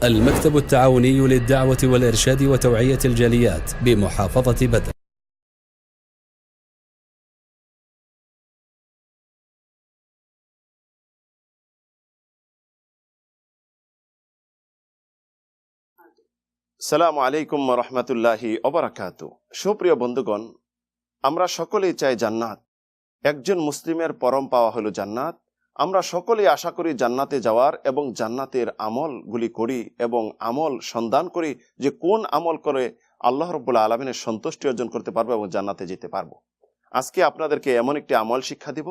المكتب التعاوني للدعوة والإرشاد وتوعية الجاليات بمحافظة بدر. আসসালামু আলাইকুম ওয়া রাহমাতুল্লাহি ওয়া বারাকাতুহু। সুপ্রিয় বন্ধুগণ, আমরা সকলেই চাই জান্নাত। একজন মুসলিমের পরম পাওয়া হলো জান্নাত। আমরা সকলেই আশা করি জান্নাতে যাওয়ার এবং জান্নাতের আমলগুলি করি এবং আমল সন্ধান করি যে কোন আমল করে আল্লাহ রাব্বুল আলামিনের সন্তুষ্টি অর্জন করতে পারবো এবং জান্নাতে যেতে পারবো। আজকে আপনাদেরকে এমন একটি আমল শিক্ষা দিব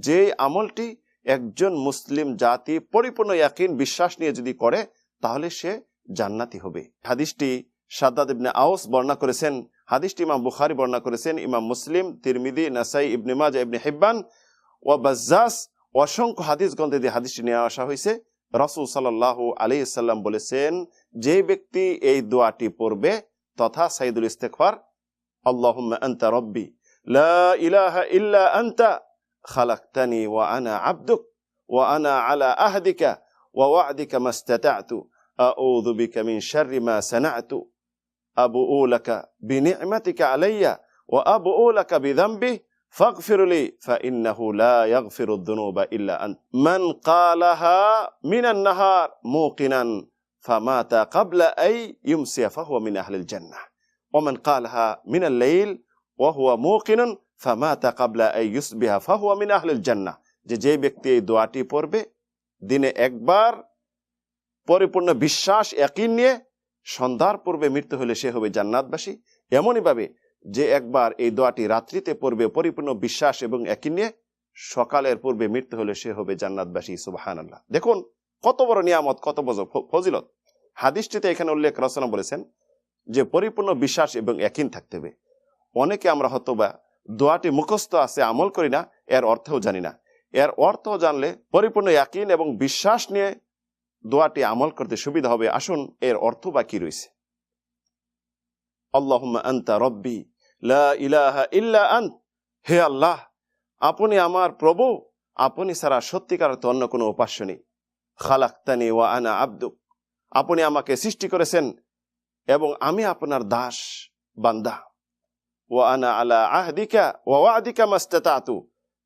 যে আমলটি একজন মুসলিম জাতি পরিপূর্ণ ইয়াকিন বিশ্বাস নিয়ে যদি করে তাহলে সে জান্নাতি হবে। হাদিসটি শাদ্দাদ ইবনে আউস বর্ণনা করেছেন, হাদিসটি ইমাম বুখারী বর্ণনা করেছেন, ইমাম মুসলিম, তিরমিজি, নাসাই, ইবনে মাজাহ, ইবনে হিব্বান ও বাজ্জাস অসংখ্য হাদিস গ্রন্থে দিয়ে হাদিসটি নিয়ে আসা হয়েছে। রাসূল সাল্লাল্লাহু আলাইহি সাল্লাম বলেছেন, যে ব্যক্তি এই দোয়াটি পড়বে তথা সাইদুল ইস্তিগফার, আল্লাহুম্মা আনতা রাব্বি লা ইলাহা ইল্লা আনতা খালাকতানি ওয়া আনা আবদুক ওয়া আনা আলা আহদিকা ওয়া ওয়া'দিকা মাস্তাতা'তু আউযু বিকা মিন শাররি মা সানা'তু আবুউ লাকা বিনি'মাতিকা আলাইয়া ওয়া আবুউ লাকা বিযামবি ফাগফির লি ফাইন্নাহু লা ইয়াগফিরুদ যুনুবা ইল্লা আন্ত। মান ক্বালাহা মিনান নাহার মুকিনান ফামাতা ক্বাবলা আই ইউমসিয়া ফাহুয়া মিন আহলিল জান্নাহ ওয়া মান ক্বালাহা মিনাল লাইল ওয়া হুয়া মুকিনুন ফামাতা ক্বাবলা আই ইউসবিহা ফাহুয়া মিন আহলিল জান্নাহ। যে ব্যক্তি এই দোয়াটি পড়বে দিনে একবার পরিপূর্ণ বিশ্বাস ইয়াকিন নিয়ে, সন্ধ্যার পূর্বে মৃত্যু হলে সে হবে জান্নাতবাসী। এমনই ভাবে যে একবার এই দোয়াটি রাত্রিতে পড়বে পরিপূর্ণ বিশ্বাস এবং ইয়াকিন নিয়ে, সকালের পূর্বে মৃত্যু হলে সে হবে জান্নাতবাসী। সুবহানাল্লাহ। দেখুন কত বড় নিয়ামত, কত বড় ফজিলত। হাদিসটিতে এখানে উল্লেখ রাসূল বলেছেন যে পরিপূর্ণ বিশ্বাস এবং ইয়াকিন থাকতে হবে। অনেকে আমরা হয়তোবা দোয়াটি মুখস্থ আছে, আমল করি না, এর অর্থও জানি না। এর অর্থ জানলে পরিপূর্ণ ইয়াকিন এবং বিশ্বাস নিয়ে দোয়াটি আমল করতে সুবিধা হবে। আসুন এর অর্থ বা কি রয়েছে। আল্লাহুম্মা আনতা রাব্বি লা ইলাহা ইল্লা আন্ত, হে আল্লাহ আপনি আমার প্রভু, আপনি ছাড়া সত্যিকার অর্থে অন্য কোনো উপাস্য নেই। খালাকতানি ওয়া আনা আবদুক, আপনি আমাকে সৃষ্টি করেছেন এবং আমি আপনার দাস বান্দা। ওয়া আনা আলা আহদিকা ওয়া ওয়া'দিকা মাস্তাতা'তু,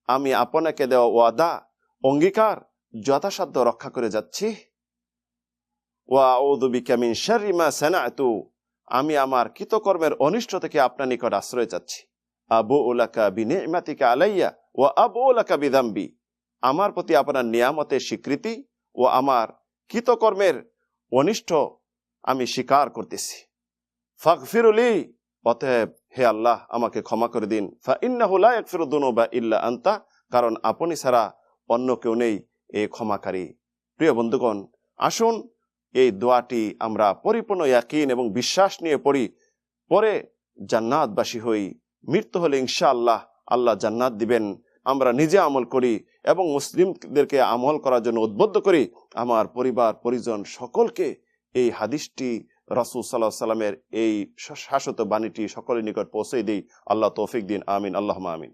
আমি আপনাকে দেওয়া ওয়াদা অঙ্গীকার যথাসাধ্য রক্ষা করে যাচ্ছি। ওয়া আউযু বিকা মিন শাররি মা সানা'তু, আমি আমার কৃতকর্মের অনিষ্ট থেকে আপনার নিকট আশ্রয় চাচ্ছি। আবুউ লাকা বিনি'মাতিকা আলাইয়া ওয়া আবুউ লাকা বিযামবি, আমার প্রতি আপনার নিয়ামতের স্বীকৃতি ও আমার কৃতকর্মের অনিষ্ট আমি স্বীকার করতেছি। ফাগফির লি, অতএব হে আল্লাহ আমাকে ক্ষমা করে দিন। ফাইন্নাহু লা ইয়াগফিরুদ যুনুবা ইল্লা আনতা, কারণ আপনি ছাড়া অন্য কেউ নেই এই ক্ষমাকারী। প্রিয় বন্ধুগণ, আসুন এই দোয়াটি আমরা পরিপূর্ণ ইয়াকিন এবং বিশ্বাস নিয়ে পড়ি, পরে জান্নাতবাসী হই। মৃত্যু হলে ইনশাআল্লাহ আল্লাহ জান্নাত দিবেন। আমরা নিজে আমল করি এবং মুসলিমদেরকে আমল করার জন্য উদ্বুদ্ধ করি। আমার পরিবার পরিজন সকলকে এই হাদিসটি, রাসূল সাল্লাল্লাহু আলাইহি সাল্লামের এই শাশ্বত বাণীটি সকলের নিকট পৌঁছে দিই। আল্লাহ তৌফিক দিন। আমিন, আল্লাহুম্মা আমিন।